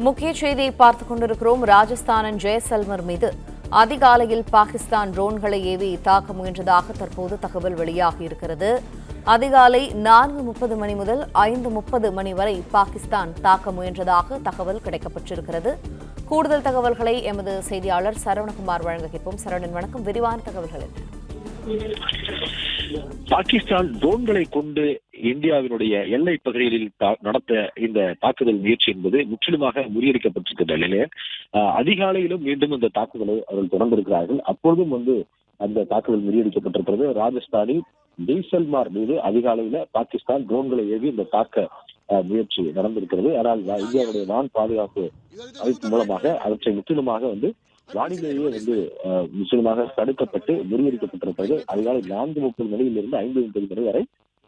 முக்கிய செய்தியை பார்த்துக் கொண்டிருக்கிறோம். ராஜஸ்தானின் ஜெய்சல்மர் மீது அதிகாலையில் பாகிஸ்தான் ட்ரோன்களை ஏவி தாக்க முயன்றதாக தற்போது தகவல் வெளியாகியிருக்கிறது. அதிகாலை 4:30 மணி முதல் 5:30 மணி வரை பாகிஸ்தான் தாக்க முயன்றதாக தகவல் கிடைக்கப்பட்டிருக்கிறது. கூடுதல் தகவல்களை எமது செய்தியாளர் சரவணகுமார் வழங்க கேட்போம். சரவணன், வணக்கம். விரிவான தகவல்கள் என்ன? பாகிஸ்தான் ட்ரோன்களை கொண்டு இந்தியாவினுடைய எல்லை பகுதிகளில் நடத்த இந்த தாக்குதல் முயற்சி என்பது முற்றிலுமாக முறியடிக்கப்பட்டிருக்கின்ற நிலையில அதிகாலையிலும் மீண்டும் இந்த தாக்குதலை அவர்கள் தொடர்ந்திருக்கிறார்கள். அப்பொழுதும் அந்த தாக்குதல் முறியடிக்கப்பட்டிருக்கிறது. ராஜஸ்தானில் ஜெய்சல்மார் மீது அதிகாலையில பாகிஸ்தான் ட்ரோன்களை ஏவி இந்த தாக்க முயற்சி நடந்திருக்கிறது. ஆனால் இந்தியாவுடைய வான் பாதுகாப்பு அமைப்பு மூலமாக அவற்றை முற்றிலுமாக வானிலையே முற்றிலுமாக தடுக்கப்பட்டு முறியடிக்கப்பட்டிருக்கிறது. அதிகாலை 4:30 மணியிலிருந்து 5:30 மணி வரை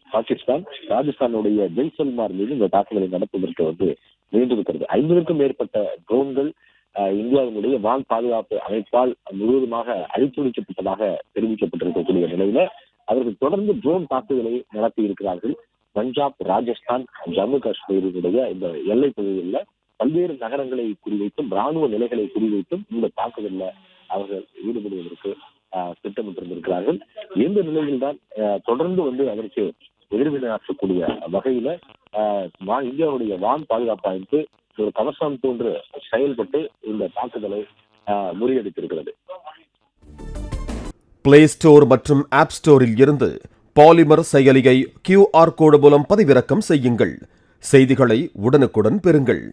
பாகிஸ்தான் ராஜஸ்தானுடைய ஜெய்சல்மார் மீது இந்த தாக்குதலை நடத்துவதற்கு முயன்றிருக்கிறது. 50க்கும் மேற்பட்ட ட்ரோன்கள் இந்தியாவினுடைய வான் பாதுகாப்பு அமைப்பால் முழுவதுமாக அழித்தொழிக்கப்பட்டதாக தெரிவிக்கப்பட்டிருக்கக்கூடிய நிலையில அவர்கள் தொடர்ந்து ட்ரோன் தாக்குதலை நடத்தி இருக்கிறார்கள். பஞ்சாப், ராஜஸ்தான், ஜம்மு காஷ்மீரினுடைய இந்த எல்லை பகுதிகளில் பல்வேறு நகரங்களை குறிவைத்தும் ராணுவ நிலைகளை குறிவைத்தும் இந்த தாக்குதலில் அவர்கள் ஈடுபடுவதற்கு திட்டமிட்டிருந்திருக்கிறார்கள். இந்த நிலையில்தான் தொடர்ந்து அதற்கு எதிர்வினையாற்றக்கூடிய வகையில இந்தியாவுடைய வான் பாதுகாப்பு அமைப்பு ஒரு கவசம் போன்று செயல்பட்டு இந்த தாக்குதலை முறியடித்திருக்கிறது. பிளே ஸ்டோர் மற்றும் ஆப் ஸ்டோரில் இருந்து பாலிமர் செயலியை QR கோடு மூலம் பதிவிறக்கம் செய்யுங்கள். செய்திகளை உடனுக்குடன் பெறுங்கள்.